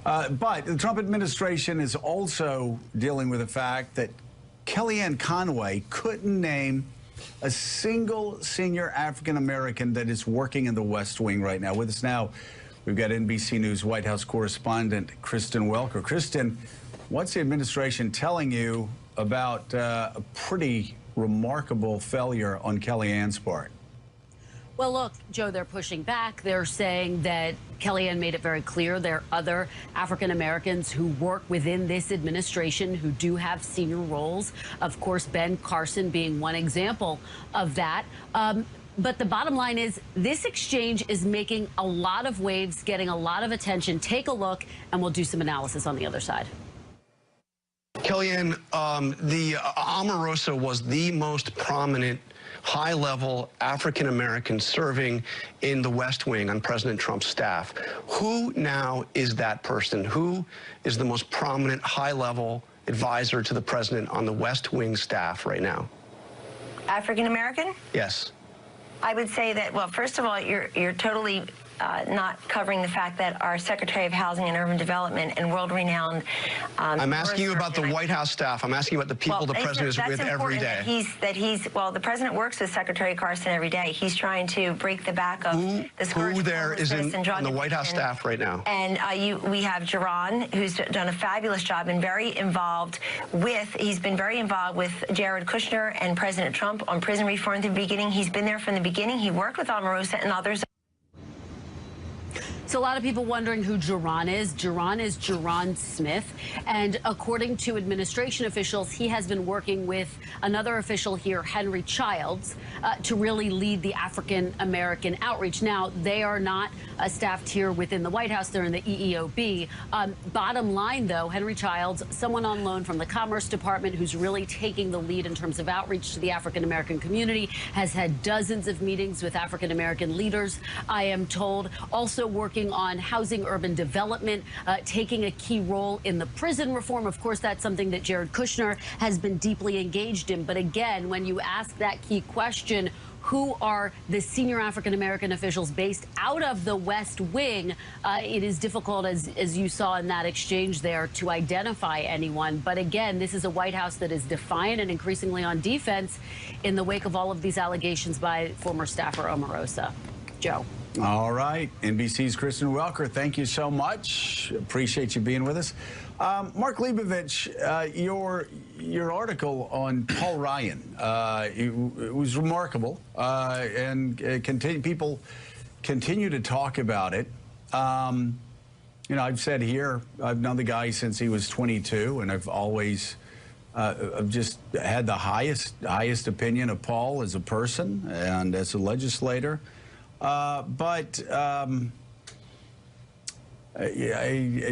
But the Trump administration is also dealing with the fact that Kellyanne Conway couldn't name a single senior African-American that is working in the West Wing right now. With us now, we've got NBC News White House correspondent Kristen Welker. Kristen, what's the administration telling you about a pretty remarkable failure on Kellyanne's part? Well, look, Joe, they're pushing back. They're saying that Kellyanne made it very clear there are other African Americans who work within this administration who do have senior roles. Of course, Ben Carson being one example of that. But the bottom line is this exchange is making a lot of waves, getting a lot of attention. Take a look, and we'll do some analysis on the other side. Kellyanne, the Omarosa was the most prominent high-level African-American serving in the West Wing on President Trump's staff. Who now is that person? Who is the most prominent high-level advisor to the president on the West Wing staff right now? African-American? Yes. I would say that, well, first of all, you're totally not covering the fact that our Secretary of Housing and Urban Development and world-renowned... I'm asking you about the White House staff. I'm asking you about the people the president is with every day. Well, the president works with Secretary Carson every day. He's trying to break the back of who there is on the White House staff right now? And we have Jerron, who's done a fabulous job and he's been very involved with Jared Kushner and President Trump on prison reform from the beginning. He's been there from the beginning. He worked with Omarosa and others. So a lot of people wondering who Jerron is. Jerron is Jerron Smith. And according to administration officials, he has been working with another official here, Henry Childs, to really lead the African-American outreach. Now, they are not staffed here within the White House. They're in the EEOB. Bottom line, though, Henry Childs, someone on loan from the Commerce Department who's really taking the lead in terms of outreach to the African-American community, has had dozens of meetings with African-American leaders, I am told, also working on housing, urban development, taking a key role in the prison reform. Of course, that's something that Jared Kushner has been deeply engaged in. But again, when you ask that key question, who are the senior African-American officials based out of the West Wing, it is difficult, as you saw in that exchange there, to identify anyone. But again, this is a White House that is defiant and increasingly on defense in the wake of all of these allegations by former staffer Omarosa. Joe. All right. NBC's Kristen Welker, thank you so much. Appreciate you being with us. Mark Leibovich, your article on Paul Ryan, it was remarkable, and people continue to talk about it. You know, I've said here, I've known the guy since he was 22, and I've always I've just had the highest opinion of Paul as a person and as a legislator. I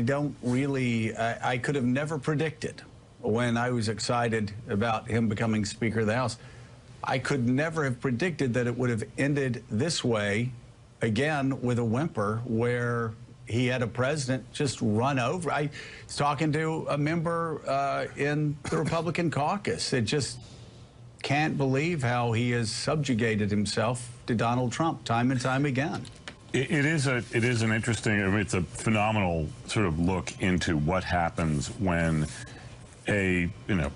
don't really, I could have never predicted when I was excited about him becoming Speaker of the House. I could never have predicted that it would have ended this way, again, with a whimper, where he had a president just run over. I was talking to a member in the Republican caucus that just can't believe how he has subjugated himself to Donald Trump time and time again. It is an interesting, I mean, it's a phenomenal sort of look into what happens when a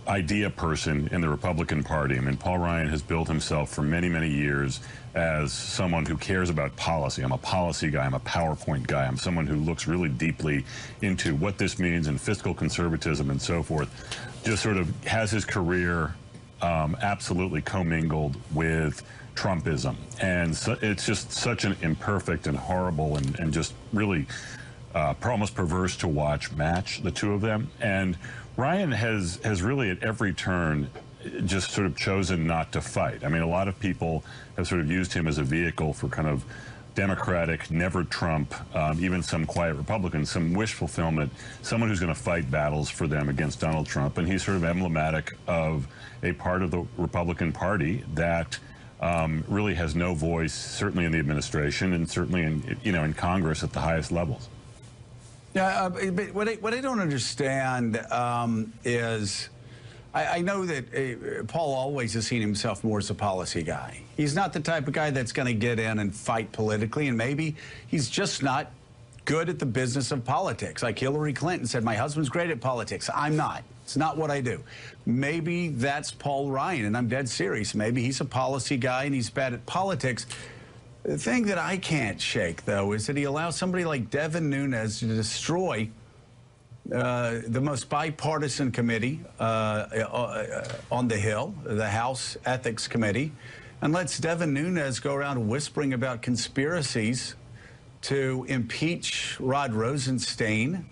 idea person in the Republican Party. I mean, Paul Ryan has built himself for many, many years as someone who cares about policy. I'm a policy guy. I'm a PowerPoint guy. I'm someone who looks really deeply into what this means and fiscal conservatism and so forth. Just sort of has his career absolutely commingled with Trumpism. And so it's just such an imperfect and horrible and just really almost perverse to watch match, the two of them. And Ryan has really at every turn just sort of chosen not to fight. I mean, a lot of people have sort of used him as a vehicle for kind of Democratic, never Trump, even some quiet Republicans, some wish fulfillment, someone who's going to fight battles for them against Donald Trump. And he's sort of emblematic of a part of the Republican Party that really has no voice, certainly in the administration and certainly in Congress at the highest levels. Yeah, but what I don't understand is I know that Paul always has seen himself more as a policy guy. He's not the type of guy that's going to get in and fight politically, and maybe he's just not good at the business of politics. Like Hillary Clinton said, my husband's great at politics. I'm not. It's not what I do. Maybe that's Paul Ryan, and I'm dead serious. Maybe he's a policy guy and he's bad at politics. The thing that I can't shake, though, is that he allows somebody like Devin Nunes to destroy the most bipartisan committee on the Hill, the House Ethics Committee, and lets Devin Nunes go around whispering about conspiracies to impeach Rod Rosenstein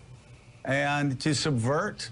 and to subvert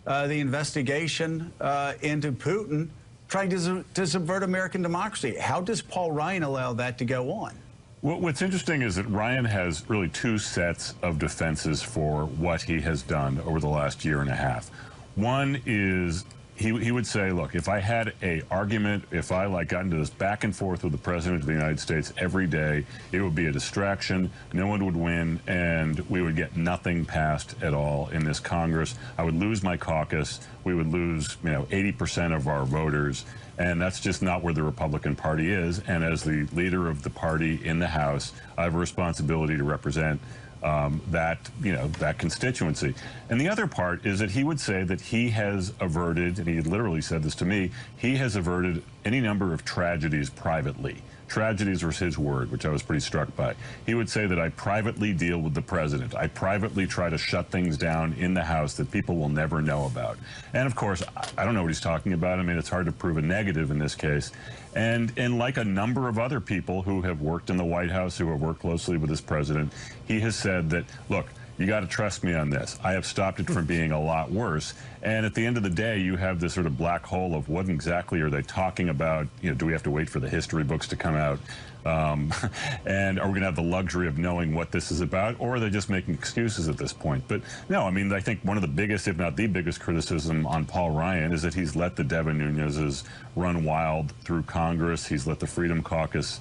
the investigation into Putin, trying to subvert American democracy. How does Paul Ryan allow that to go on? What's interesting is that Ryan has really two sets of defenses for what he has done over the last year and a half. One is he would say, look, if I had a argument, if I got into this back and forth with the president of the United States every day, it would be a distraction, no one would win, and we would get nothing passed at all in this Congress. I would lose my caucus, we would lose 80% of our voters, and that's just not where the Republican Party is. And as the leader of the party in the House, I have a responsibility to represent that constituency. And the other part is that he would say that he has averted, and he literally said this to me, he has averted any number of tragedies privately. Tragedies was his word, which I was pretty struck by. He would say that I privately deal with the president. I privately try to shut things down in the House that people will never know about. And of course, I don't know what he's talking about. I mean, it's hard to prove a negative in this case. And like a number of other people who have worked in the White House, who have worked closely with this president, he has said that, look, you got to trust me on this. I have stopped it from being a lot worse. And at the end of the day, you have this sort of black hole of what exactly are they talking about? Do we have to wait for the history books to come out? And are we going to have the luxury of knowing what this is about? Or are they just making excuses at this point? But no, I mean, I think one of the biggest, if not the biggest criticism on Paul Ryan is that he's let the Devin Nuneses run wild through Congress. He's let the Freedom Caucus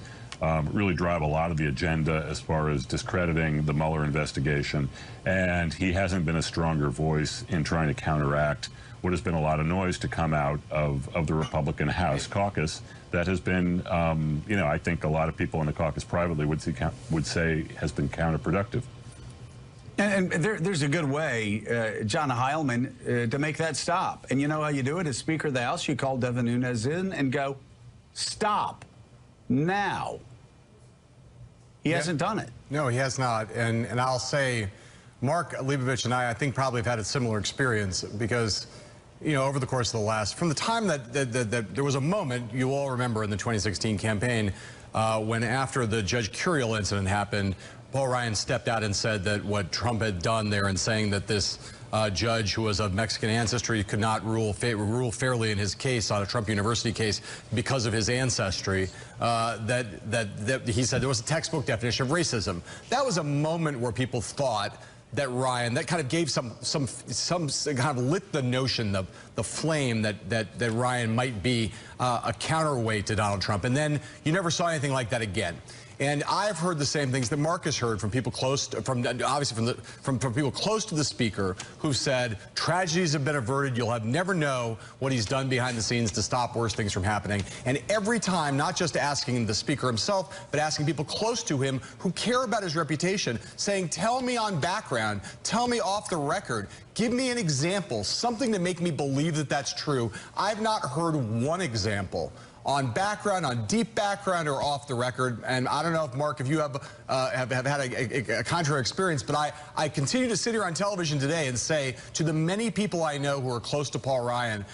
really drive a lot of the agenda as far as discrediting the Mueller investigation. And he hasn't been a stronger voice in trying to counteract what has been a lot of noise to come out of the Republican House caucus that has been, I think a lot of people in the caucus privately would say has been counterproductive. And there's a good way, John Heilman, to make that stop. And you know how you do it? As Speaker of the House, you call Devin Nunes in and go, stop now. He hasn't done it. No, he has not. And I'll say, Mark Leibovich and I think probably have had a similar experience because, over the course of the last, from the time that there was a moment, you all remember in the 2016 campaign, when after the Judge Curiel incident happened, Paul Ryan stepped out and said that what Trump had done there and saying that this judge who was of Mexican ancestry could not rule fairly in his case on a Trump University case because of his ancestry, that he said there was a textbook definition of racism. That was a moment where people thought that Ryan, that kind of gave some kind of lit the notion, the flame that Ryan might be a counterweight to Donald Trump. And then you never saw anything like that again. And I've heard the same things that Mark has heard from people close, from people close to the speaker, who said tragedies have been averted. You'll never know what he's done behind the scenes to stop worse things from happening. And every time, not just asking the speaker himself, but asking people close to him who care about his reputation, saying, tell me on background, tell me off the record, give me an example, something to make me believe that that's true. I've not heard one example on background, on deep background, or off the record. And I don't know if, Mark, if you have had a contrary experience, but I continue to sit here on television today and say to the many people I know who are close to Paul Ryan,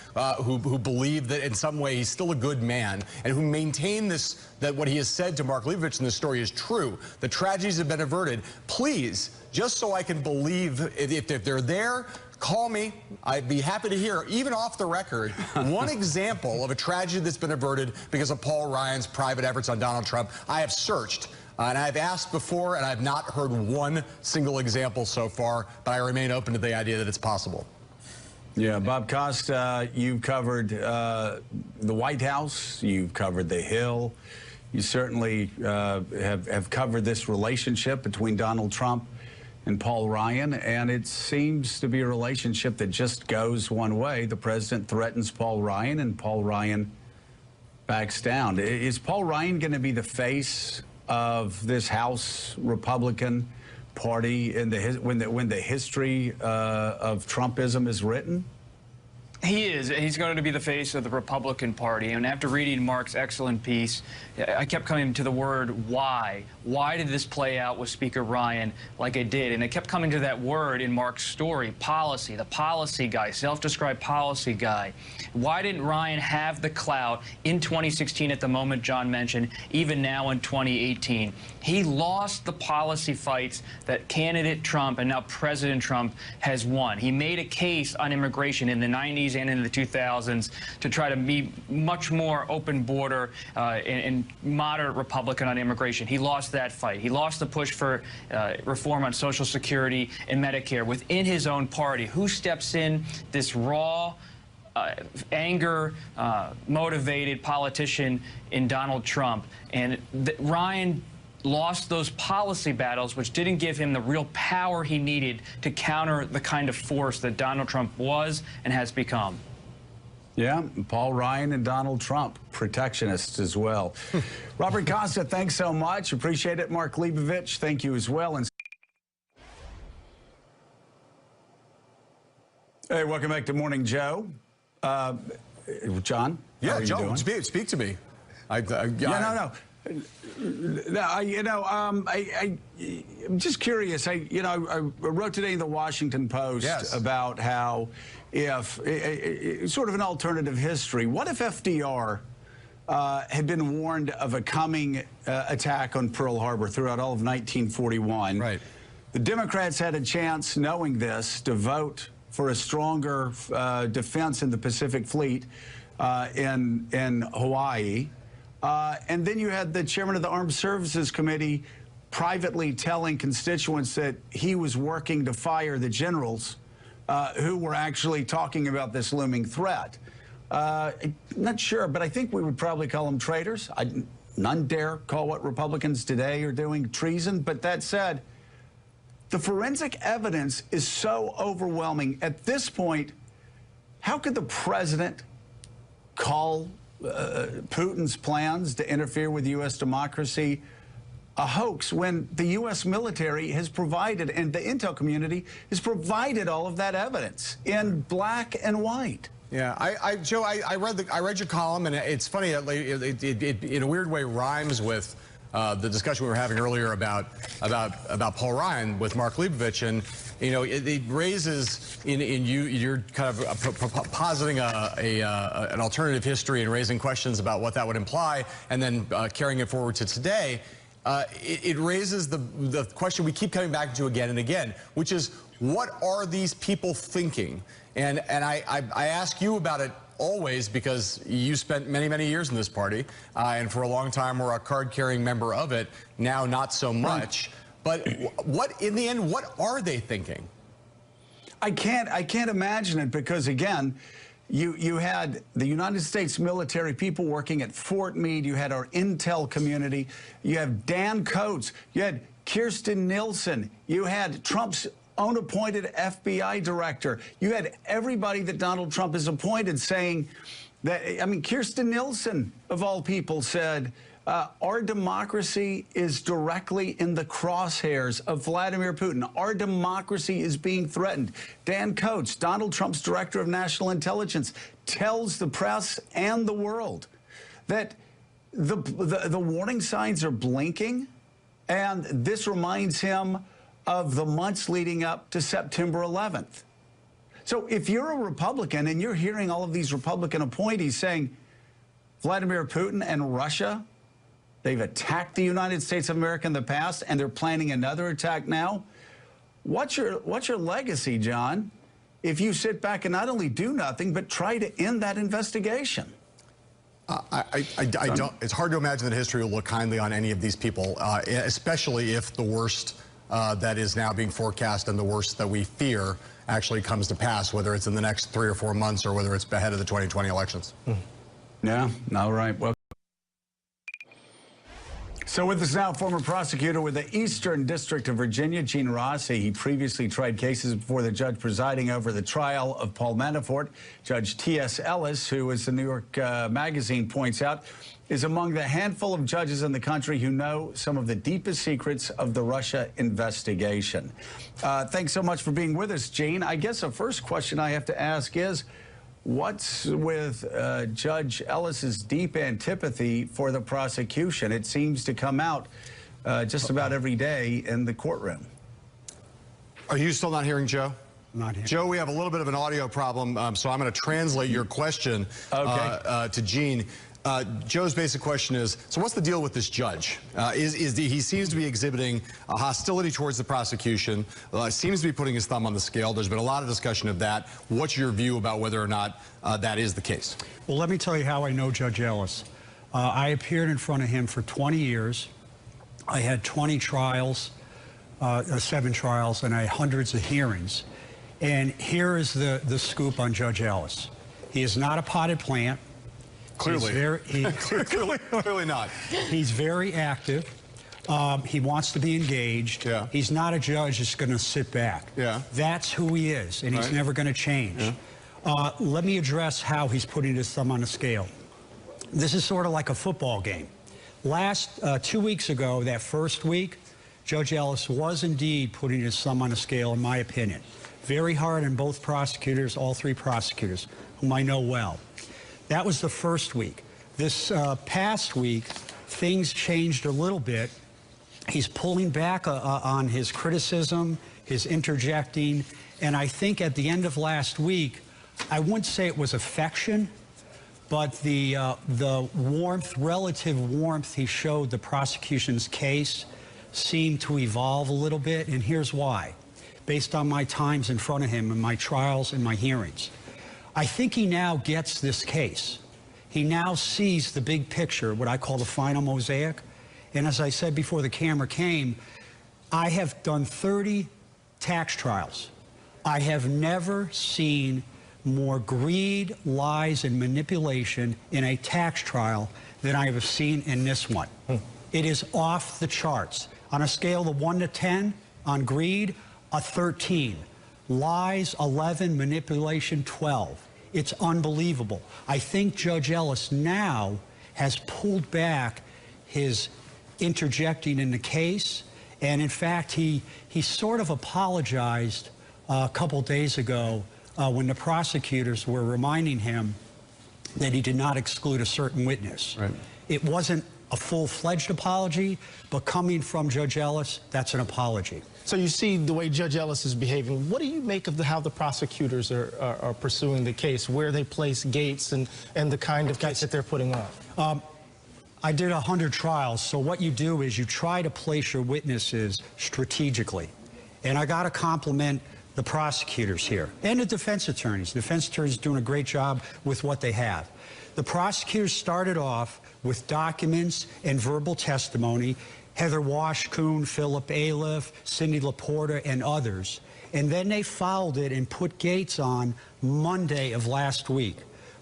who believe that in some way he's still a good man, and who maintain this, that what he has said to Mark Leibovich in this story is true, the tragedies have been averted, please, just so I can believe, if they're there, call me. I'd be happy to hear, even off the record, one example of a tragedy that's been averted because of Paul Ryan's private efforts on Donald Trump. I have searched, and I've asked before, and I've not heard one single example so far, but I remain open to the idea that it's possible. Yeah, Bob Costa, you've covered the White House, you've covered the Hill. You certainly have covered this relationship between Donald Trump and Paul Ryan, and it seems to be a relationship that just goes one way. The president threatens Paul Ryan, and Paul Ryan backs down. Is Paul Ryan going to be the face of this House Republican party in when the history of Trumpism is written? He is. He's going to be the face of the Republican Party. And after reading Mark's excellent piece, I kept coming to the word why. Why did this play out with Speaker Ryan like it did? And I kept coming to that word in Mark's story, policy, the policy guy, self-described policy guy. Why didn't Ryan have the clout in 2016 at the moment John mentioned, even now in 2018? He lost the policy fights that candidate Trump and now President Trump has won. He made a case on immigration in the 90s and in the 2000s to try to be much more open border and moderate Republican on immigration. He lost that fight. He lost the push for reform on Social Security and Medicare within his own party. Who steps in? This raw, anger-motivated politician in Donald Trump. And Ryan lost those policy battles, which didn't give him the real power he needed to counter the kind of force that Donald Trump was and has become. Yeah, Paul Ryan and Donald Trump, protectionists as well. Robert Costa, thanks so much. Appreciate it. Mark Leibovich, thank you as well. And hey, welcome back to Morning Joe. John? Yeah, Joe, speak to me. No. I'm just curious. I wrote today in the Washington Post about how if sort of an alternative history. What if FDR had been warned of a coming attack on Pearl Harbor throughout all of 1941? Right. The Democrats had a chance, knowing this, to vote for a stronger defense in the Pacific Fleet in Hawaii. And then you had the chairman of the Armed Services Committee privately telling constituents that he was working to fire the generals who were actually talking about this looming threat. Not sure, but I think we would probably call them traitors. None dare call what Republicans today are doing treason. But that said, the forensic evidence is so overwhelming. At this point, how could the president call Putin's plans to interfere with U.S. democracy a hoax when the U.S. military has provided, and the intel community has provided all of that evidence in black and white? Yeah, Joe, I read your column, and it's funny. It in a weird way rhymes with the discussion we were having earlier about Paul Ryan with Mark Leibovich, and it raises you're kind of positing an alternative history and raising questions about what that would imply, and then carrying it forward to today. It raises the question we keep coming back to again and again, which is, what are these people thinking? And I ask you about it always because you spent many years in this party, and for a long time were a card-carrying member of it. Now not so much. But what, in the end, what are they thinking? I can't imagine it, because again, you had the United States military people working at Fort Meade. You had our intel community. You have Dan Coats. You had Kirstjen Nielsen. You had Trump's own appointed FBI director. You had everybody that Donald Trump has appointed saying that, I mean, Kirstjen Nielsen, of all people, said, our democracy is directly in the crosshairs of Vladimir Putin. Our democracy is being threatened. Dan Coats, Donald Trump's director of national intelligence, tells the press and the world that the warning signs are blinking, and this reminds him of the months leading up to September 11th. So if you're a Republican and you're hearing all of these Republican appointees saying Vladimir Putin and Russia, they've attacked the United States of America in the past and they're planning another attack now, what's your legacy, John, if you sit back and not only do nothing but try to end that investigation? I don't. It's hard to imagine that history will look kindly on any of these people, especially if the worst that is now being forecast and the worst that we fear actually comes to pass, whether it's in the next 3 or 4 months or whether it's ahead of the 2020 elections. Yeah, all right. Well. So with us now, former prosecutor with the Eastern District of Virginia, Gene Rossi. He previously tried cases before the judge presiding over the trial of Paul Manafort. Judge T.S. Ellis, who, as the New York Magazine points out, is among the handful of judges in the country who know some of the deepest secrets of the Russia investigation. Thanks so much for being with us, Gene. I guess the first question I have to ask is, what's with Judge Ellis's deep antipathy for the prosecution? It seems to come out just about every day in the courtroom. Are you still not hearing Joe? Not hearing. Joe, we have a little bit of an audio problem, so I'm going to translate your question to Gene. Joe's basic question is, so what's the deal with this judge? He seems to be exhibiting a hostility towards the prosecution, seems to be putting his thumb on the scale. There's been a lot of discussion of that. What's your view about whether or not that is the case? Well, let me tell you how I know Judge Ellis. I appeared in front of him for 20 years. I had 20 trials, 7 trials, and I had hundreds of hearings. And here is the scoop on Judge Ellis. He is not a potted plant. Clearly. Clearly not. He's very active. He wants to be engaged. Yeah. He's not a judge that's going to sit back. Yeah. That's who he is, and he's never going to change. Yeah. Let me address how he's putting his thumb on the scale. This is sort of like a football game. 2 weeks ago, that first week, Judge Ellis was indeed putting his thumb on the scale, in my opinion. Very hard on both prosecutors, all 3 prosecutors, whom I know well. That was the first week. This past week, things changed a little bit. He's pulling back on his criticism, his interjecting, and I think at the end of last week, I wouldn't say it was affection, but the warmth, relative warmth he showed the prosecution's case seemed to evolve a little bit, and here's why. Based on my times in front of him and my trials and my hearings. I think he now gets this case. He now sees the big picture, what I call the final mosaic. And as I said before the camera came, I have done 30 tax trials. I have never seen more greed, lies, and manipulation in a tax trial than I have seen in this one. It is off the charts. On a scale of 1 to 10, on greed, a 13. Lies, 11, manipulation, 12. It's unbelievable. I think Judge Ellis now has pulled back his interjecting in the case, and in fact, he sort of apologized a couple days ago when the prosecutors were reminding him that he did not exclude a certain witness. Right. It wasn't a full-fledged apology, but coming from Judge Ellis, that's an apology. So you see the way Judge Ellis is behaving. What do you make of how the prosecutors are pursuing the case, where they place Gates and the kind of case that they're putting on? I did 100 trials, so what you do is you try to place your witnesses strategically. And I got to compliment the prosecutors here and the defense attorneys. The defense attorneys are doing a great job with what they have. The prosecutors started off with documents and verbal testimony, Heather Washkuhn, Philip Aliff, Cindy Laporta, and others. And then they followed it and put Gates on Monday of last week.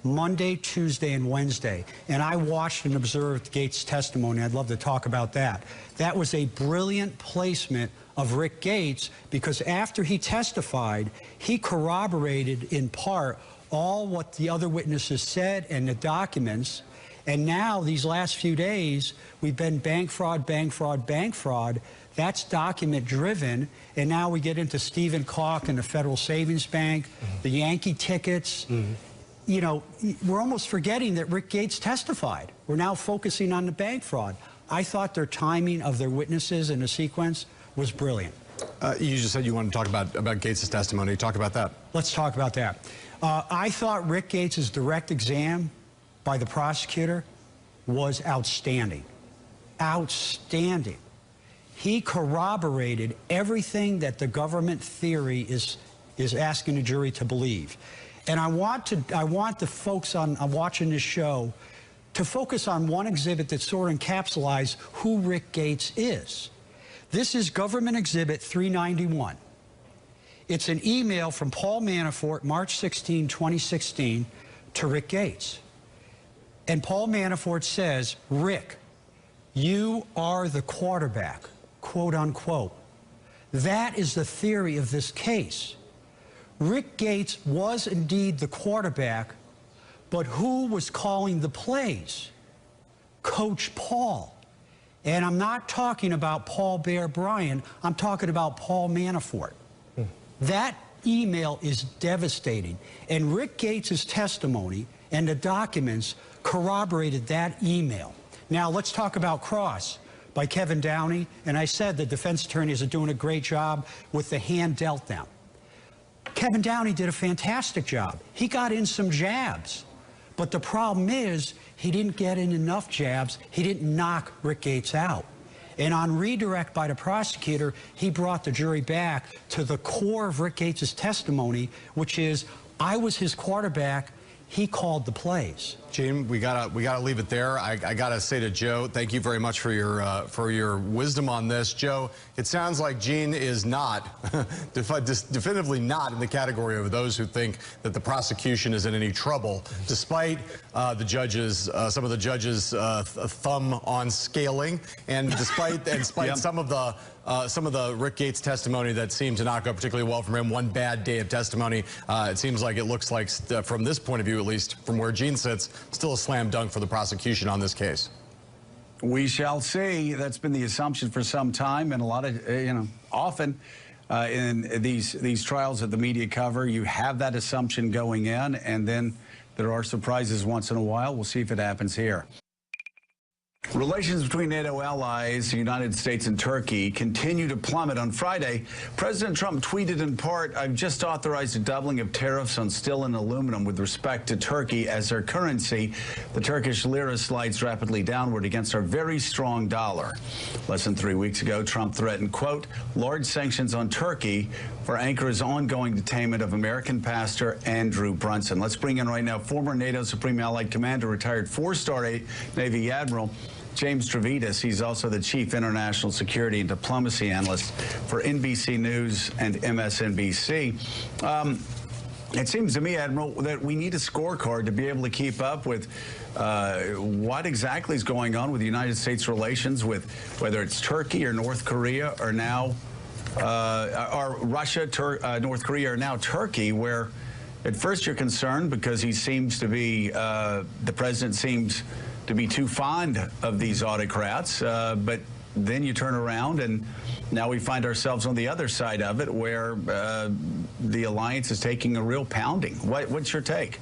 Monday, Tuesday, and Wednesday. And I watched and observed Gates' testimony. I'd love to talk about that. That was a brilliant placement of Rick Gates, because after he testified, he corroborated in part all what the other witnesses said and the documents. And now, these last few days, we've been bank fraud, bank fraud, bank fraud. That's document-driven. And now we get into Stephen Calk and the Federal Savings Bank, the Yankee tickets. You know, we're almost forgetting that Rick Gates testified. We're now focusing on the bank fraud. I thought their timing of their witnesses in the sequence was brilliant. You just said you wanted to talk about Gates' testimony. Talk about that. Let's talk about that. I thought Rick Gates' direct exam by the prosecutor was outstanding. Outstanding. He corroborated everything that the government theory is asking the jury to believe. And I want the folks watching this show to focus on one exhibit that sort of encapsulates who Rick Gates is. This is Government Exhibit 391. It's an email from Paul Manafort, March 16, 2016, to Rick Gates. And Paul Manafort says, Rick, You are the quarterback, quote unquote. That is the theory of this case. Rick Gates was indeed the quarterback, but who was calling the plays? Coach Paul. And I'm not talking about Paul Bear Bryant, I'm talking about Paul Manafort. That email is devastating. And Rick Gates' testimony and the documents corroborated that email. Now let's talk about Cross by Kevin Downey. And I said the defense attorneys are doing a great job with the hand dealt them. Kevin Downey did a fantastic job. He got in some jabs. But the problem is he didn't get in enough jabs. He didn't knock Rick Gates out. And on redirect by the prosecutor, he brought the jury back to the core of Rick Gates' testimony, which is, I was his quarterback. He called the plays. Gene, we gotta leave it there. I gotta say to Joe, thank you very much for your wisdom on this. Joe, it sounds like Gene is not, definitively not in the category of those who think that the prosecution is in any trouble, despite the judges, some of the judges' thumb on scaling, and despite yep. some of the Rick Gates testimony that seemed to not go particularly well from him. One bad day of testimony. It seems like it looks like, from this point of view, at least from where Gene sits, still a slam dunk for the prosecution on this case. We shall see. That's been the assumption for some time, and a lot of, often in these trials that the media cover, you have that assumption going in, and then there are surprises once in a while. We'll see if it happens here. Relations between NATO allies, the United States and Turkey, continue to plummet. On Friday, President Trump tweeted in part, I've just authorized a doubling of tariffs on steel and aluminum with respect to Turkey as their currency. The Turkish lira slides rapidly downward against our very strong dollar. Less than 3 weeks ago, Trump threatened, quote, large sanctions on Turkey for Ankara's ongoing detainment of American pastor Andrew Brunson. Let's bring in right now former NATO Supreme Allied Commander, retired 4-star Navy Admiral James Stavridis. He's also the Chief International Security and Diplomacy Analyst for NBC News and MSNBC. It seems to me, Admiral, that we need a scorecard to be able to keep up with what exactly is going on with the United States relations with whether it's Turkey or North Korea or now or Russia, North Korea or now Turkey, where at first you're concerned because he seems to be, the president seems to be too fond of these autocrats, but then you turn around and now we find ourselves on the other side of it where the alliance is taking a real pounding. What's your take?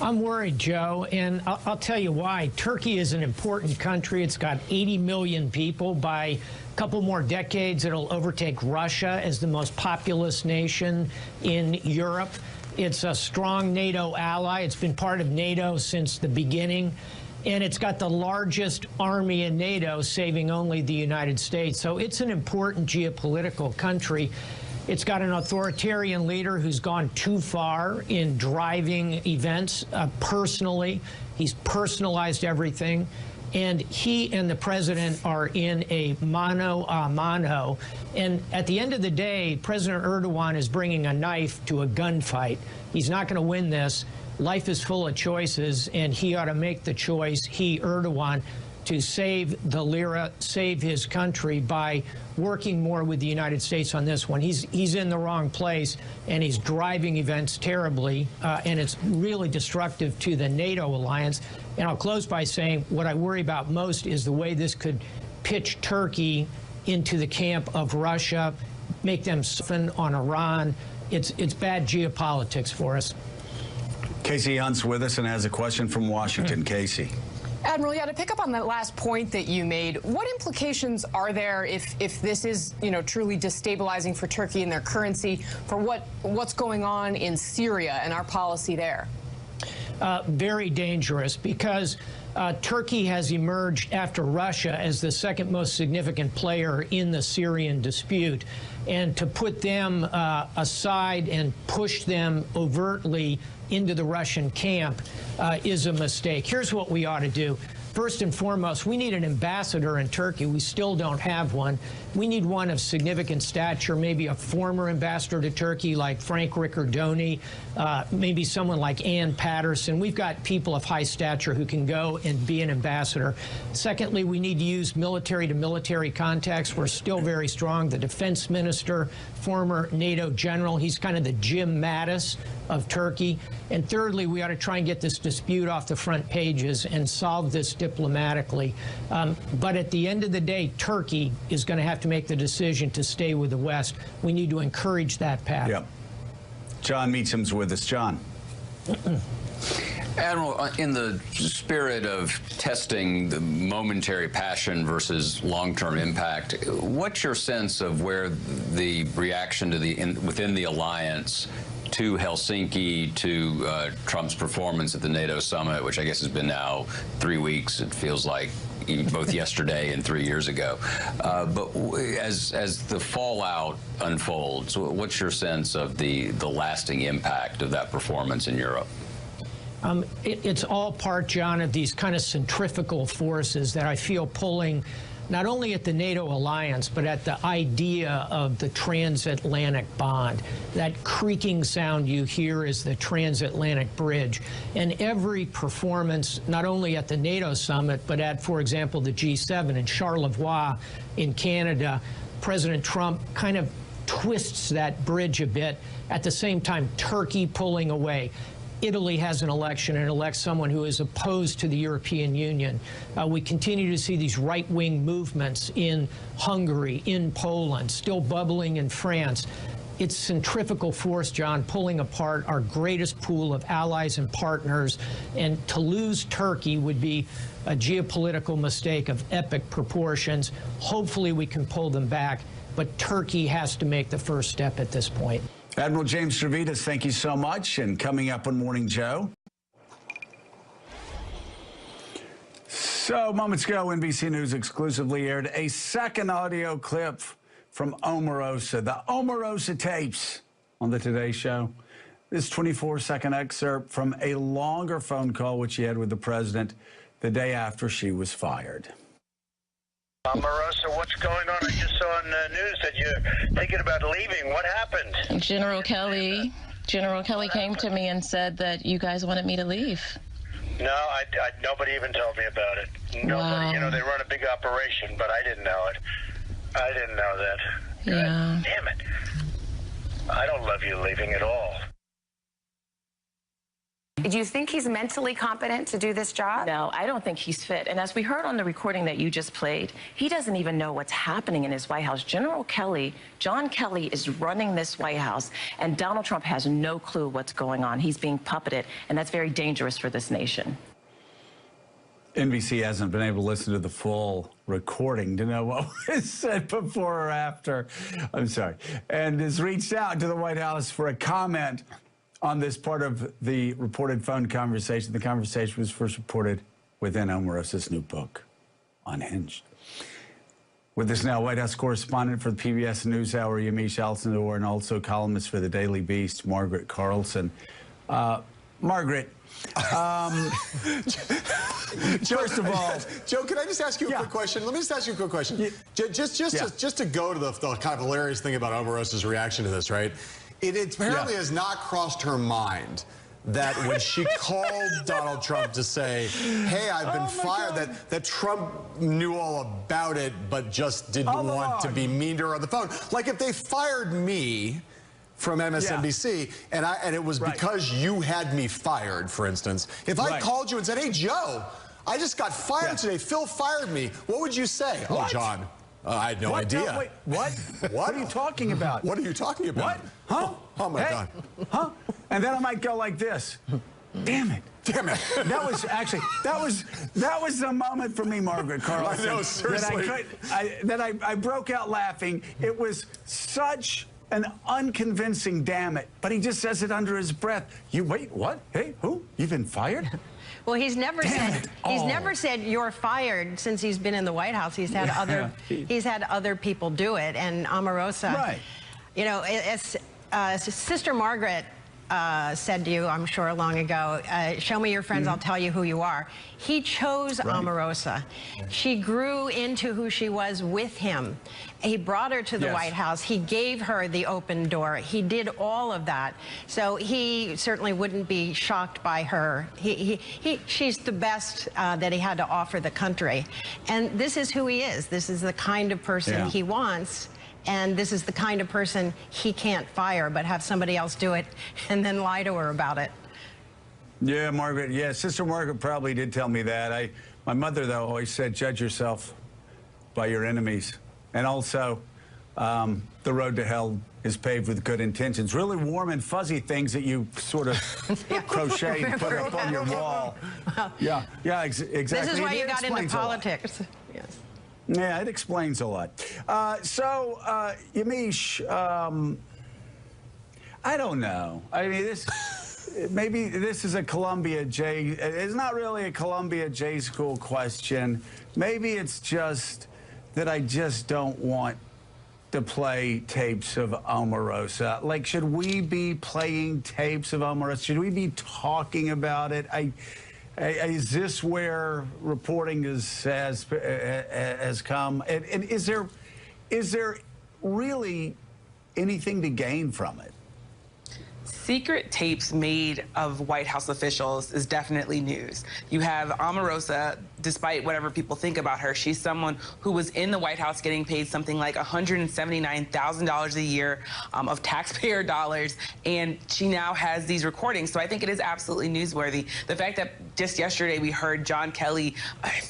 I'm worried, Joe, and I'll tell you why. Turkey is an important country. It's got 80 million people. By a couple more decades, it'll overtake Russia as the most populous nation in Europe. It's a strong NATO ally. It's been part of NATO since the beginning. And it's got the largest army in NATO, saving only the United States. So it's an important geopolitical country. It's got an authoritarian leader who's gone too far in driving events personally. He's personalized everything. And he and the president are in a mano a mano. And at the end of the day, President Erdogan is bringing a knife to a gunfight. He's not going to win this. Life is full of choices, and he ought to make the choice, Erdogan, to save the lira, save his country by working more with the United States on this one. He's in the wrong place, and he's driving events terribly, and it's really destructive to the NATO alliance. And I'll close by saying what I worry about most is the way this could pitch Turkey into the camp of Russia, make them soften on Iran. It's bad geopolitics for us. Casey Hunt's with us and has a question from Washington. Casey. Admiral, to pick up on that last point that you made, what implications are there if this is, truly destabilizing for Turkey and their currency, for what's going on in Syria and our policy there? Very dangerous, because Turkey has emerged after Russia as the second most significant player in the Syrian dispute. And to put them aside and push them overtly into the Russian camp is a mistake. Here's what we ought to do. First and foremost, we need an ambassador in Turkey. We still don't have one. we need one of significant stature, maybe a former ambassador to Turkey like Frank Ricardoni, maybe someone like Ann Patterson. We've got people of high stature who can go and be an ambassador. Secondly, we need to use military-to-military contacts. We're still very strong. The defense minister, former NATO general, he's kind of the Jim Mattis of Turkey. And thirdly, we ought to try and get this dispute off the front pages and solve this diplomatically. But at the end of the day, Turkey is going to have to make the decision to stay with the West. We need to encourage that path. Yep. John Meacham's with us. John. Admiral, in the spirit of testing the momentary passion versus long-term impact, what's your sense of where the reaction to within the alliance to Helsinki, to Trump's performance at the NATO summit, which I guess has been now 3 weeks, it feels like, both yesterday and 3 years ago. But as the fallout unfolds, what's your sense of the lasting impact of that performance in Europe? It's all part, John, of these kind of centrifugal forces that I feel pulling not only at the NATO alliance, but at the idea of the transatlantic bond. That creaking sound you hear is the transatlantic bridge. And every performance, not only at the NATO summit, but at, for example, the G7 in Charlevoix in Canada, President Trump kind of twists that bridge a bit. At the same time, Turkey pulling away. Italy has an election and elects someone who is opposed to the European Union. We continue to see these right-wing movements in Hungary, in Poland, still bubbling in France. It's centrifugal force, John, pulling apart our greatest pool of allies and partners. And to lose Turkey would be a geopolitical mistake of epic proportions. Hopefully we can pull them back, but Turkey has to make the first step at this point. Admiral James Stavridis, thank you so much. And coming up on Morning Joe. So moments ago, NBC News exclusively aired a second audio clip from Omarosa, the Omarosa tapes on the Today Show. This 24-second excerpt from a longer phone call which she had with the president the day after she was fired. Omarosa, what's going on? I just saw on the news that you're thinking about leaving. What happened? General Kelly came to me and said that you guys wanted me to leave. No, nobody even told me about it. Nobody. Wow. You know, they run a big operation, but I didn't know it. I didn't know that. Yeah. God damn it. I don't love you leaving at all. Do you think he's mentally competent to do this job? No, I don't think he's fit. And as we heard on the recording that you just played, he doesn't even know what's happening in his White House. General Kelly, John Kelly, is running this White House, and Donald Trump has no clue what's going on. He's being puppeted, and that's very dangerous for this nation. NBC hasn't been able to listen to the full recording to know what was said before or after. I'm sorry. And has reached out to the White House for a comment on this part of the reported phone conversation. The conversation was first reported within Omarosa's new book, Unhinged. With us now, White House correspondent for the PBS NewsHour, Yamiche Alcindor, and also columnist for the Daily Beast, Margaret Carlson. Margaret, first of all, Joe, can I just ask you a quick question? Let me just ask you a quick question. Just to go to the kind of hilarious thing about Omarosa's reaction to this, right? It apparently has not crossed her mind that when she called Donald Trump to say, hey, I've been fired, that Trump knew all about it, but just didn't want to be mean to her on the phone. Like if they fired me from MSNBC, and it was because you had me fired, for instance. If I called you and said, hey, Joe, I just got fired today. Phil fired me. What would you say? What? Oh, John, I had no idea. No, wait, what? What are you talking about? What are you talking about? What? Huh? Oh, my God. Huh? And then I might go like this. Damn it. Damn it. That was actually, that was the moment for me, Margaret Carlson. I know, seriously. That I broke out laughing. It was such an unconvincing damn it. But he just says it under his breath. You wait, what? Hey, who? You've been fired? Well, he's never said you're fired since he's been in the White House. He's had other people do it, and Omarosa, you know, Sister Margaret said to you, I'm sure, long ago, show me your friends, I'll tell you who you are. He chose Omarosa. She grew into who she was with him. He brought her to the White House. He gave her the open door. He did all of that. So he certainly wouldn't be shocked by her. She's the best that he had to offer the country. And this is who he is. This is the kind of person he wants. And this is the kind of person he can't fire, but have somebody else do it and then lie to her about it. Yeah, Margaret. Yeah, Sister Margaret probably did tell me that. My mother, though, always said, judge yourself by your enemies. And also, the road to hell is paved with good intentions. Really warm and fuzzy things that you sort of crochet and put up on your wall. Yeah, exactly. This is why you got into politics. Yes. Yeah, it explains a lot. Yamiche, I don't know. I mean, maybe this is a Columbia J. It's not really a Columbia J School question. Maybe it's just that I just don't want to play tapes of Omarosa. Like, should we be playing tapes of Omarosa? Should we be talking about it? Is this where reporting has come? And is there really anything to gain from it? Secret tapes made of White House officials is definitely news. You have Omarosa, despite whatever people think about her, she's someone who was in the White House getting paid something like $179,000 a year of taxpayer dollars, and she now has these recordings. So I think it is absolutely newsworthy. The fact that just yesterday we heard John Kelly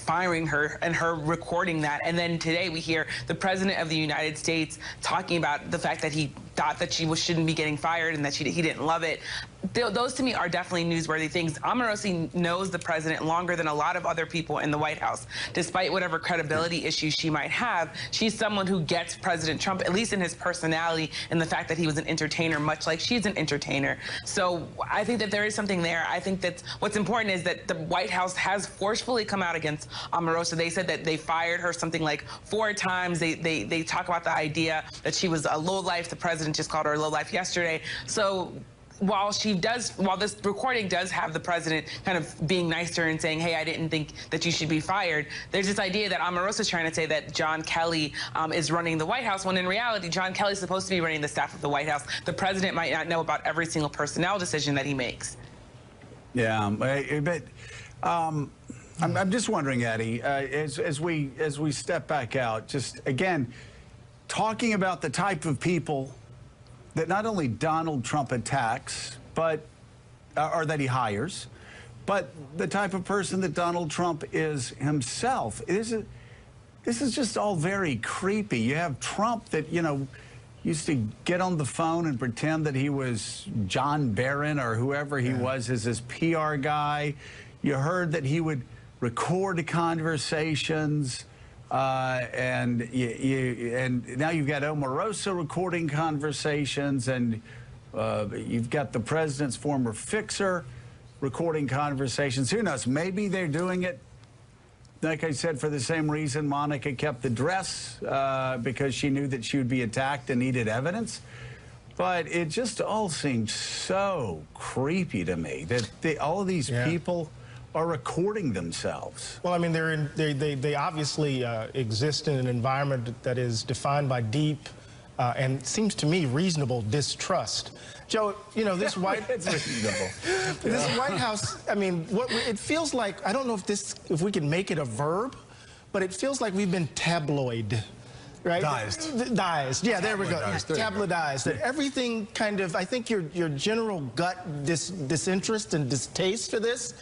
firing her and her recording that, and then today we hear the President of the United States talking about the fact that he thought that she shouldn't be getting fired and that he didn't love it. Those to me are definitely newsworthy things. Omarosa knows the president longer than a lot of other people in the White House. Despite whatever credibility issues she might have, she's someone who gets President Trump, at least in his personality and the fact that he was an entertainer, much like she's an entertainer. So I think that there is something there. I think that what's important is that the White House has forcefully come out against Omarosa. They said that they this something like 4 times. They talk about the idea that she was a lowlife. The president just called her a lowlife yesterday. So while this recording does have the president kind of being nice to her and saying, hey, I didn't think that you should be fired, there's this idea that Omarosa is trying to say that John Kelly is running the White House, when in reality, John Kelly's supposed to be running the staff of the White House. The president might not know about every single personnel decision that he makes. Yeah, but I'm just wondering, Eddie, as we step back out, just again, talking about the type of people that not only Donald Trump attacks, but or that he hires, but the type of person that Donald Trump is himself. This is just all very creepy. You have Trump that, used to get on the phone and pretend that he was John Barron or whoever he was as his PR guy. You heard that he would record conversations. And now you've got Omarosa recording conversations, and you've got the president's former fixer recording conversations. Who knows? Maybe they're doing it, like I said, for the same reason Monica kept the dress, because she knew that she would be attacked and needed evidence. But it just all seems so creepy to me that all of these people are recording themselves. Well, I mean, they obviously exist in an environment that is defined by deep and seems to me reasonable distrust. Joe, this this White House, I mean, it feels like, I don't know if we can make it a verb, but it feels like we've been tabloid. Right? Dized. Yeah, there we go. Tabloidized. That everything kind of, I think your general gut disinterest and distaste for this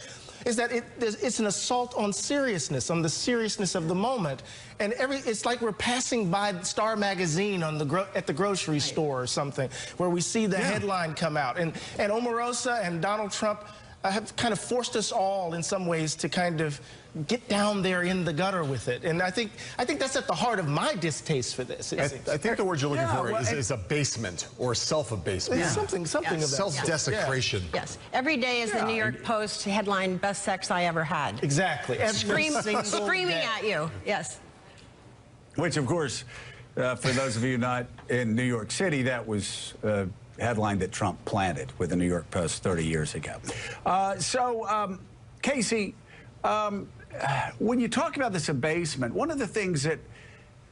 is that it's an assault on seriousness, on the seriousness of the moment. And it's like we're passing by Star Magazine at the grocery store or something, where we see the headline come out. And Omarosa and Donald Trump have kind of forced us all in some ways to kind of get down there in the gutter with it. And I think that's at the heart of my distaste for this. I think the word you're looking for is abasement or self-abasement. Yeah. Something of that. Self-desecration. Yes. Every day is the New York Post headline, best sex I ever had. Exactly. Screaming at you. Yes. Which, of course, for those of you not in New York City, that was headline that Trump planted with the New York Post 30 years ago. Casey, when you talk about this abasement, one of the things that,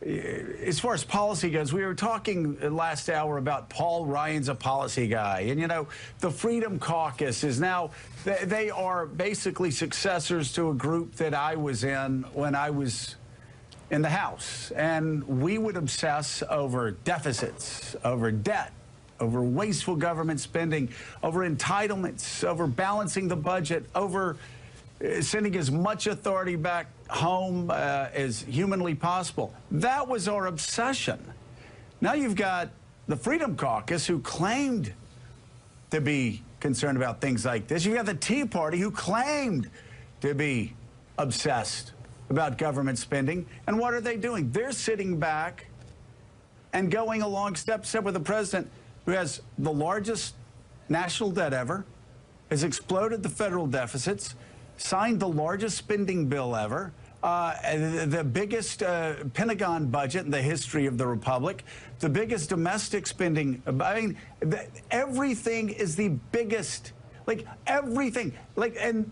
as far as policy goes, we were talking last hour about Paul Ryan's a policy guy. And, you know, the Freedom Caucus is now, they are basically successors to a group that I was in when I was in the House. And we would obsess over deficits, over debt, over wasteful government spending, over entitlements, over balancing the budget, over sending as much authority back home as humanly possible. That was our obsession. Now you've got the Freedom Caucus, who claimed to be concerned about things like this. You've got the Tea Party, who claimed to be obsessed about government spending. And what are they doing? They're sitting back and going along step with the president, who has the largest national debt ever, has exploded the federal deficits, signed the largest spending bill ever, the biggest Pentagon budget in the history of the Republic, the biggest domestic spending. I mean, everything is the biggest, like everything. Like, and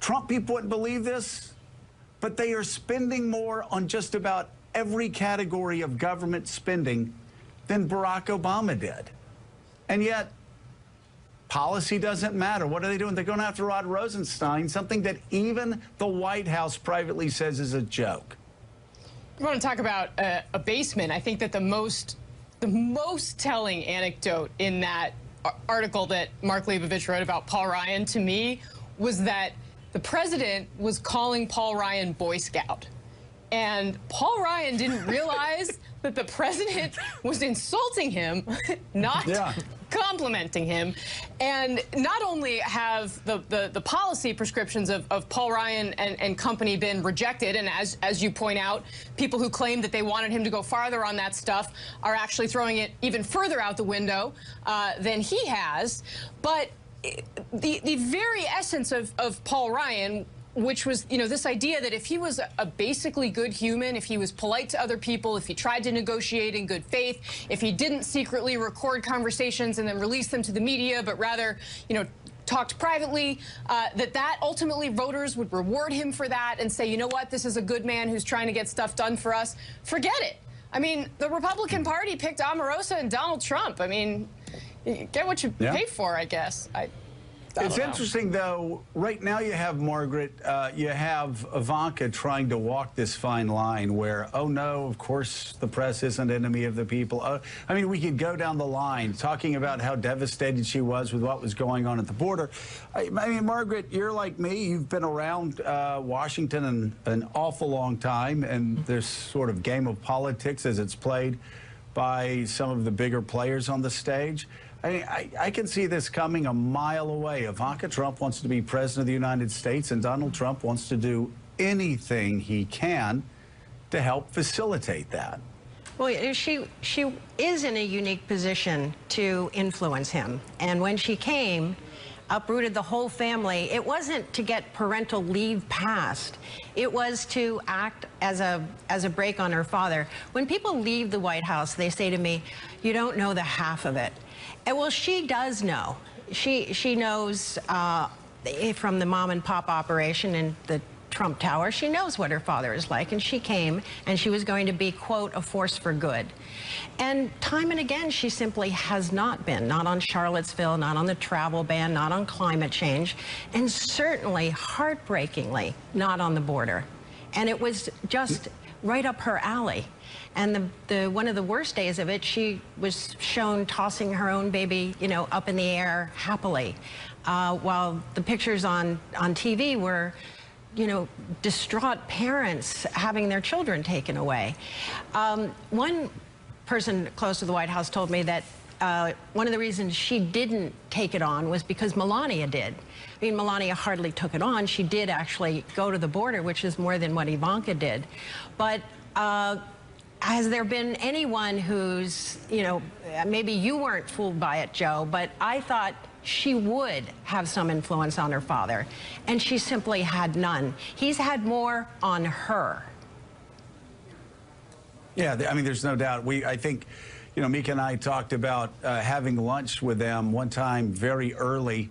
Trump people wouldn't believe this, but they are spending more on just about every category of government spending than Barack Obama did. And yet, policy doesn't matter. What are they doing? They're going after Rod Rosenstein, something that even the White House privately says is a joke. I want to talk about abasement. I think that the most telling anecdote in that article that Mark Leibovich wrote about Paul Ryan, to me, was that the president was calling Paul Ryan Boy Scout. And Paul Ryan didn't realize that the president was insulting him, not complimenting him. And not only have the policy prescriptions of Paul Ryan and company been rejected, and as you point out, people who claim that they wanted him to go farther on that stuff are actually throwing it even further out the window than he has, but the very essence of Paul Ryan, which was, you know, this idea that if he was a basically good human, if he was polite to other people, if he tried to negotiate in good faith, if he didn't secretly record conversations and then release them to the media, but rather, you know, talked privately, that ultimately voters would reward him for that and say, you know what, this is a good man who's trying to get stuff done for us. Forget it. I mean, the Republican Party picked Omarosa and Donald Trump. I mean, you get what you pay for, I guess. It's interesting, though. Right now you have Margaret, you have Ivanka trying to walk this fine line where, oh, no, of course the press isn't enemy of the people. I mean, we could go down the line talking about how devastated she was with what was going on at the border. I mean, Margaret, you're like me. You've been around Washington an awful long time, and this sort of game of politics as it's played by some of the bigger players on the stage. I mean, I can see this coming a mile away. Ivanka Trump wants to be president of the United States, and Donald Trump wants to do anything he can to help facilitate that. Well, she is in a unique position to influence him. And when she came, uprooted the whole family, it wasn't to get parental leave passed. It was to act as a brake on her father. When people leave the White House, they say to me, you don't know the half of it. And well, she does know. She knows from the mom and pop operation in the Trump Tower, she knows what her father is like, and she came and she was going to be, quote, a force for good. And time and again, she simply has not been, not on Charlottesville, not on the travel ban, not on climate change, and certainly, heartbreakingly, not on the border. And it was just right up her alley. And one of the worst days of it, she was shown tossing her own baby, you know, up in the air happily, while the pictures on TV were, you know, distraught parents having their children taken away. One person close to the White House told me that one of the reasons she didn't take it on was because Melania did. I mean, Melania hardly took it on. She did actually go to the border, which is more than what Ivanka did. But has there been anyone who's, you know, maybe you weren't fooled by it, Joe, but I thought she would have some influence on her father, and she simply had none. He's had more on her. Yeah, I mean, there's no doubt. I think, You know, Mika and I talked about having lunch with them one time very early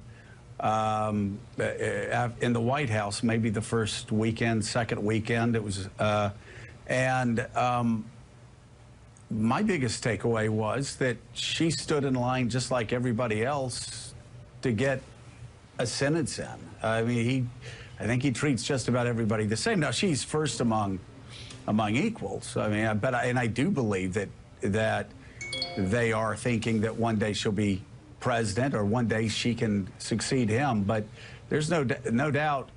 in the White House, maybe the first weekend, second weekend. It was, my biggest takeaway was that she stood in line just like everybody else to get a sentence in. I mean, I think he treats just about everybody the same. Now, she's first among equals. I mean, and I do believe that they are thinking that one day she'll be president or one day she can succeed him. But there's no doubt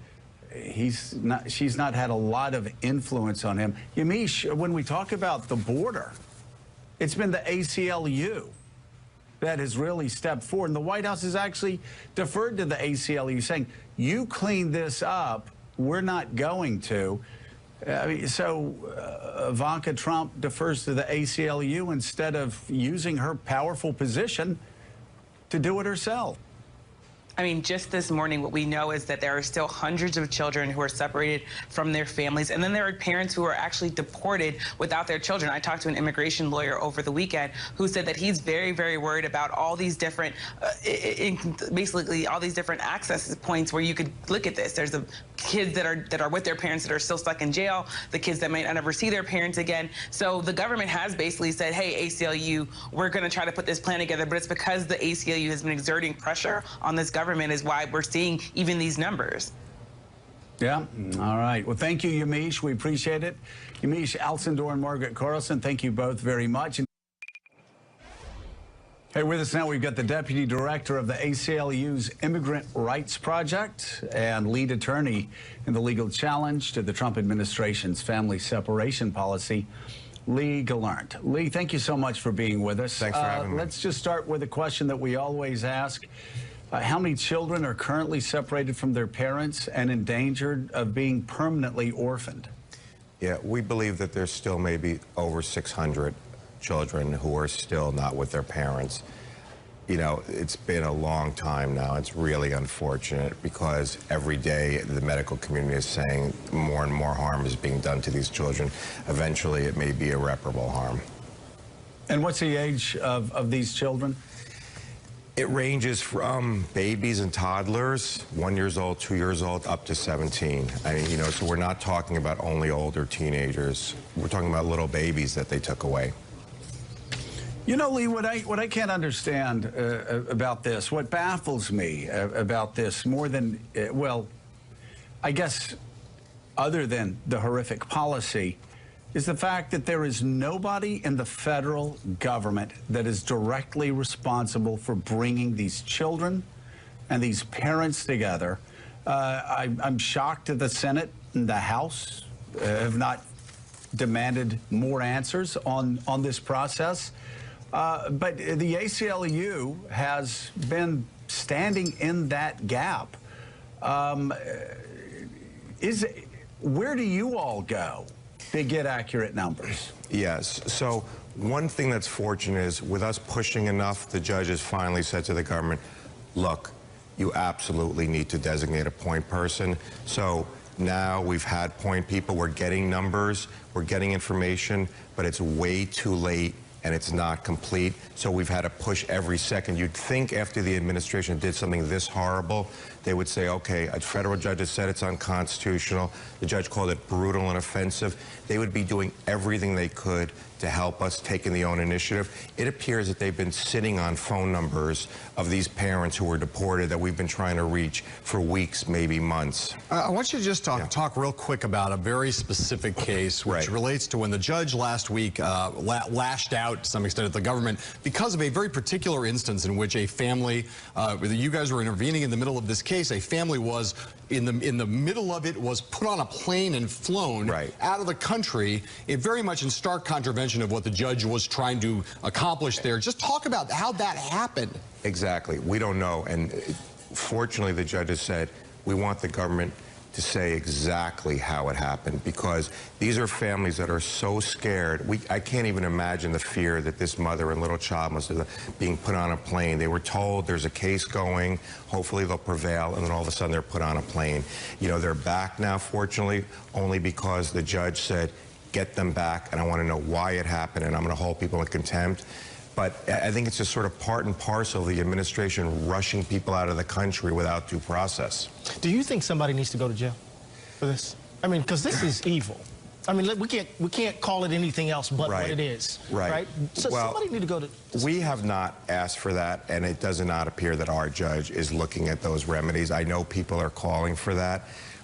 she's not had a lot of influence on him. Yamiche, when we talk about the border, it's been the ACLU that has really stepped forward. And the White House has actually deferred to the ACLU, saying, you clean this up, we're not going to. I mean, so Ivanka Trump defers to the ACLU instead of using her powerful position to do it herself. I mean, just this morning, what we know is that there are still hundreds of children who are separated from their families. And then there are parents who are actually deported without their children. I talked to an immigration lawyer over the weekend who said that he's very, very worried about all these different, basically all these different access points where you could look at this. There's the kids that are with their parents that are still stuck in jail, the kids that might not ever see their parents again. So the government has basically said, hey, ACLU, we're going to try to put this plan together. But it's because the ACLU has been exerting pressure on this government is why we're seeing even these numbers. Yeah. All right. Well, thank you, Yamiche. We appreciate it. Yamiche Alcindor and Margaret Carlson, thank you both very much. Hey, with us now, we've got the Deputy Director of the ACLU's Immigrant Rights Project and lead attorney in the legal challenge to the Trump administration's family separation policy, Lee Gelernt. Lee, thank you so much for being with us. Thanks for having me. Let's just start with a question that we always ask. How many children are currently separated from their parents and endangered of being permanently orphaned? Yeah, we believe that there's still maybe over 600 children who are still not with their parents. You know, it's been a long time now. It's really unfortunate because every day the medical community is saying more and more harm is being done to these children. Eventually, it may be irreparable harm. And what's the age of these children? It ranges from babies and toddlers, 1 year old, 2 years old, up to 17. I mean, you know, so we're not talking about only older teenagers. We're talking about little babies that they took away. You know, Lee, what I can't understand about this, what baffles me about this more than, well, I guess other than the horrific policy, is the fact that there is nobody in the federal government that is directly responsible for bringing these children and these parents together. I'm shocked that the Senate and the House have not demanded more answers on this process. But the ACLU has been standing in that gap. Where do you all go to get accurate numbers? Yes. So one thing that's fortunate is with us pushing enough, the judges finally said to the government, look, you absolutely need to designate a point person. So now we've had point people. We're getting numbers. We're getting information, but it's way too late and it's not complete. So we've had to push every second. You'd think after the administration did something this horrible, they would say, okay, a federal judge has said it's unconstitutional. The judge called it brutal and offensive. They would be doing everything they could to help us, taking the own initiative. It appears that they've been sitting on phone numbers of these parents who were deported that we've been trying to reach for weeks, maybe months. I want you to just talk real quick about a very specific case which relates to when the judge last week lashed out to some extent at the government because of a very particular instance in which a family, you guys were intervening in the middle of this case, a family was in the middle of it, was put on a plane and flown out of the country, very much in stark contravention of what the judge was trying to accomplish there. Just talk about how that happened. Exactly. We don't know. And fortunately, the judge has said, we want the government to say exactly how it happened, because these are families that are so scared. I can't even imagine the fear that this mother and little child must have being put on a plane. They were told there's a case going, hopefully they'll prevail, and then all of a sudden they're put on a plane. You know, they're back now, fortunately, only because the judge said, get them back, and I want to know why it happened, and I'm going to hold people in contempt. But I think it's just sort of part and parcel of the administration rushing people out of the country without due process. Do you think somebody needs to go to jail for this? I mean, because this is evil. I mean, we can't call it anything else but what it is. Right. So well, somebody need to go to. We have not asked for that, and it does not appear that our judge is looking at those remedies. I know people are calling for that.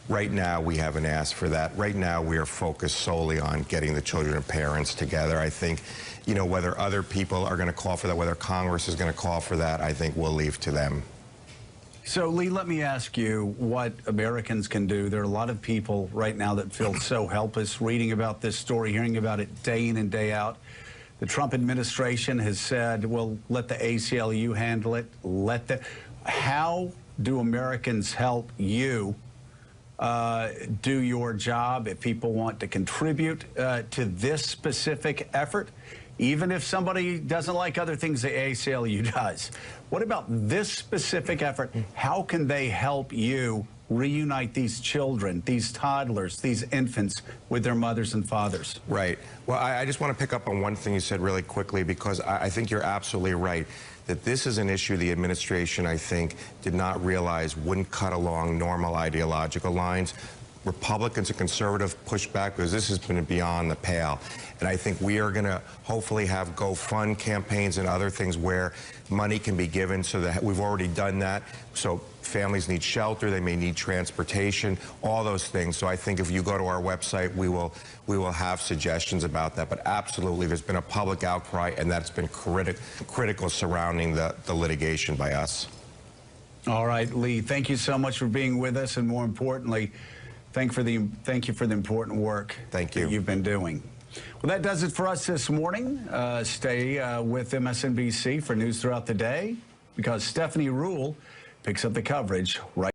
Right now, we haven't asked for that. Right now, we are focused solely on getting the children and parents together. I think, you know, whether other people are going to call for that, whether Congress is going to call for that, I think we'll leave to them. So, Lee, let me ask you what Americans can do. There are a lot of people right now that feel so helpless reading about this story, hearing about it day in and day out. The Trump administration has said, well, let the ACLU handle it. How do Americans help you do your job if people want to contribute to this specific effort? Even if somebody doesn't like other things the ACLU does. What about this specific effort? How can they help you reunite these children, these toddlers, these infants with their mothers and fathers? Right. Well, I just want to pick up on one thing you said really quickly, because I think you're absolutely right that this is an issue the administration, I think, did not realize wouldn't cut along normal ideological lines. Republicans and conservatives push back because this has been beyond the pale. And I think we are going to hopefully have GoFund campaigns and other things where money can be given, so that we've already done that. So families need shelter, they may need transportation, all those things. So I think if you go to our website, we will have suggestions about that. But absolutely, there's been a public outcry, and that's been critical surrounding the litigation by us. All right, Lee, thank you so much for being with us, and more importantly, thank you for the important work that you've been doing. Well, that does it for us this morning. Stay with MSNBC for news throughout the day, because Stephanie Ruhle picks up the coverage right